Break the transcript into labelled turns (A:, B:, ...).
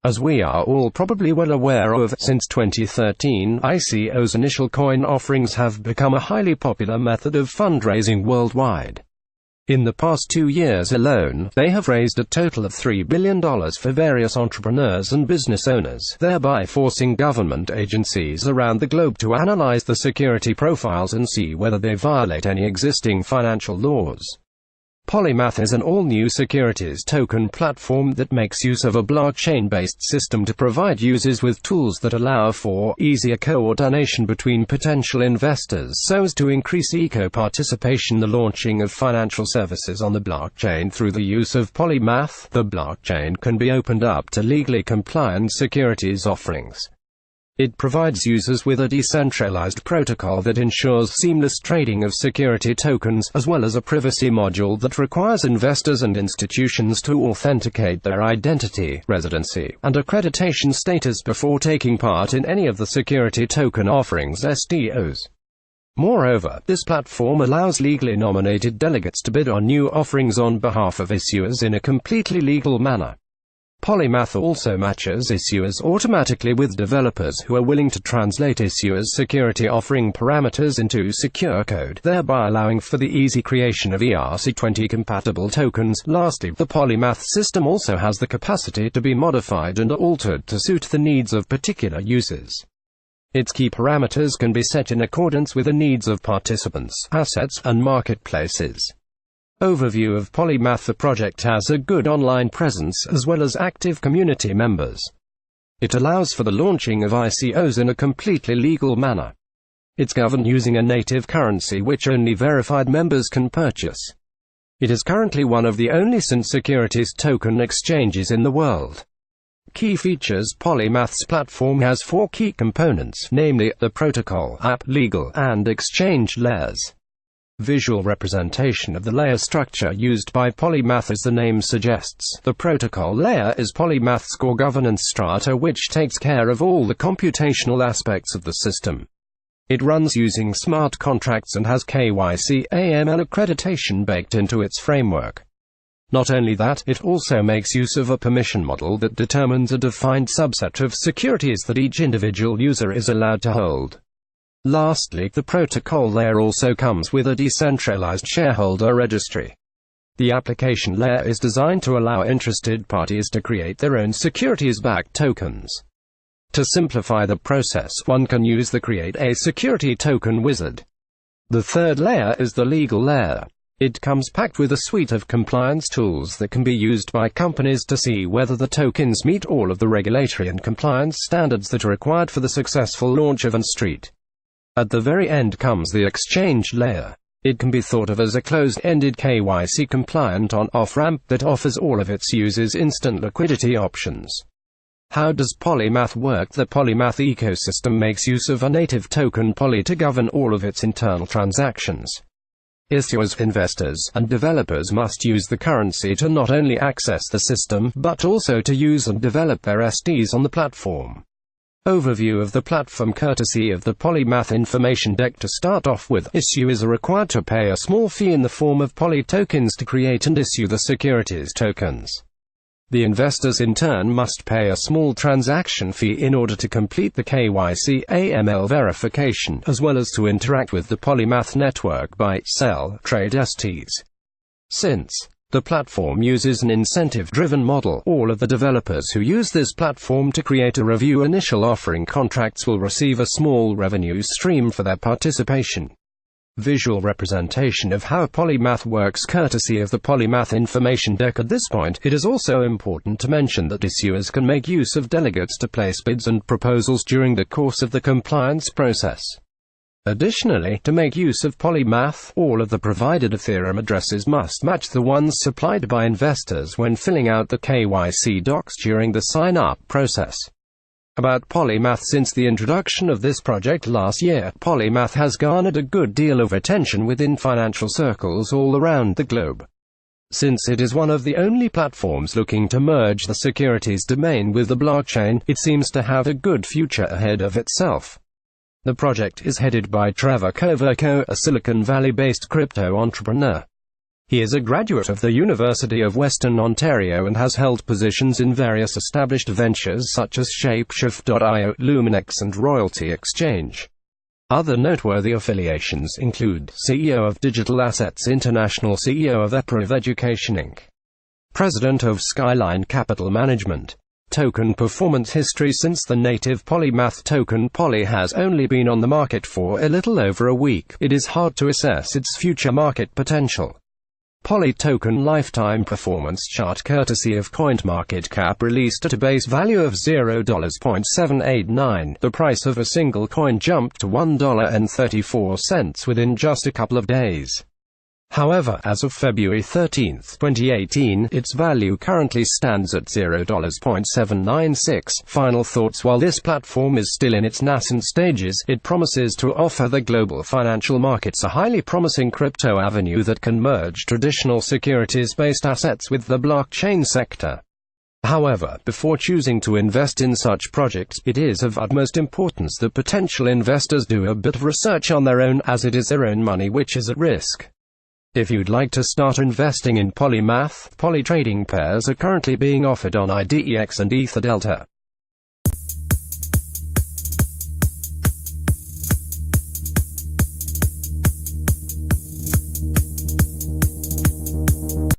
A: As we are all probably well aware of, since 2013, ICOs initial coin offerings have become a highly popular method of fundraising worldwide. In the past 2 years alone, they have raised a total of $3 billion for various entrepreneurs and business owners, thereby forcing government agencies around the globe to analyze the security profiles and see whether they violate any existing financial laws. Polymath is an all-new securities token platform that makes use of a blockchain-based system to provide users with tools that allow for easier coordination between potential investors so as to increase eco-participation. The launching of financial services on the blockchain through the use of Polymath. The blockchain can be opened up to legally compliant securities offerings. It provides users with a decentralized protocol that ensures seamless trading of security tokens, as well as a privacy module that requires investors and institutions to authenticate their identity, residency, and accreditation status before taking part in any of the security token offerings (STOs). Moreover, this platform allows legally nominated delegates to bid on new offerings on behalf of issuers in a completely legal manner. Polymath also matches issuers automatically with developers who are willing to translate issuers' security offering parameters into secure code, thereby allowing for the easy creation of ERC20 compatible tokens. Lastly, the Polymath system also has the capacity to be modified and altered to suit the needs of particular users. Its key parameters can be set in accordance with the needs of participants, assets, and marketplaces. Overview of Polymath. The project has a good online presence, as well as active community members. It allows for the launching of ICOs in a completely legal manner. It's governed using a native currency which only verified members can purchase. It is currently one of the only securities token exchanges in the world. Key features. Polymath's platform has 4 key components, namely, the protocol, app, legal, and exchange layers. Visual representation of the layer structure used by Polymath. As the name suggests, the protocol layer is Polymath's core governance strata, which takes care of all the computational aspects of the system. It runs using smart contracts and has KYC/AML accreditation baked into its framework. Not only that, it also makes use of a permission model that determines a defined subset of securities that each individual user is allowed to hold. Lastly, the protocol layer also comes with a decentralized shareholder registry. The application layer is designed to allow interested parties to create their own securities-backed tokens. To simplify the process, one can use the Create a Security Token wizard. The third layer is the legal layer. It comes packed with a suite of compliance tools that can be used by companies to see whether the tokens meet all of the regulatory and compliance standards that are required for the successful launch of on-street. At the very end comes the exchange layer. It can be thought of as a closed-ended KYC-compliant on-off ramp that offers all of its users instant liquidity options. How does Polymath work? The Polymath ecosystem makes use of a native token Poly to govern all of its internal transactions. Issuers, investors, and developers must use the currency to not only access the system, but also to use and develop their STs on the platform. Overview of the platform courtesy of the Polymath information deck. To start off with, issuers are required to pay a small fee in the form of Poly tokens to create and issue the securities tokens. The investors in turn must pay a small transaction fee in order to complete the KYC/AML verification, as well as to interact with the Polymath network, buy, sell, trade STs. Since the platform uses an incentive-driven model, all of the developers who use this platform to create a review initial offering contracts will receive a small revenue stream for their participation. Visual representation of how Polymath works courtesy of the Polymath information deck. At this point, it is also important to mention that issuers can make use of delegates to place bids and proposals during the course of the compliance process. Additionally, to make use of Polymath, all of the provided Ethereum addresses must match the ones supplied by investors when filling out the KYC docs during the sign-up process. About Polymath. Since the introduction of this project last year, Polymath has garnered a good deal of attention within financial circles all around the globe. Since it is one of the only platforms looking to merge the securities domain with the blockchain, it seems to have a good future ahead of itself. The project is headed by Trevor Koverko, a Silicon Valley-based crypto entrepreneur. He is a graduate of the University of Western Ontario and has held positions in various established ventures such as Shapeshift.io, Luminex and Royalty Exchange. Other noteworthy affiliations include CEO of Digital Assets International, CEO of EPRIV Education Inc., President of Skyline Capital Management. Token performance history. Since the native Polymath token Poly has only been on the market for a little over a week, it is hard to assess its future market potential. Poly token lifetime performance chart courtesy of CoinMarketCap released at a base value of $0.789. The price of a single coin jumped to $1.34 within just a couple of days. However, as of February 13, 2018, its value currently stands at $0.796. Final thoughts. While this platform is still in its nascent stages, it promises to offer the global financial markets a highly promising crypto avenue that can merge traditional securities-based assets with the blockchain sector. However, before choosing to invest in such projects, it is of utmost importance that potential investors do a bit of research on their own, as it is their own money which is at risk. If you'd like to start investing in Polymath, Poly trading pairs are currently being offered on IDEX and EtherDelta.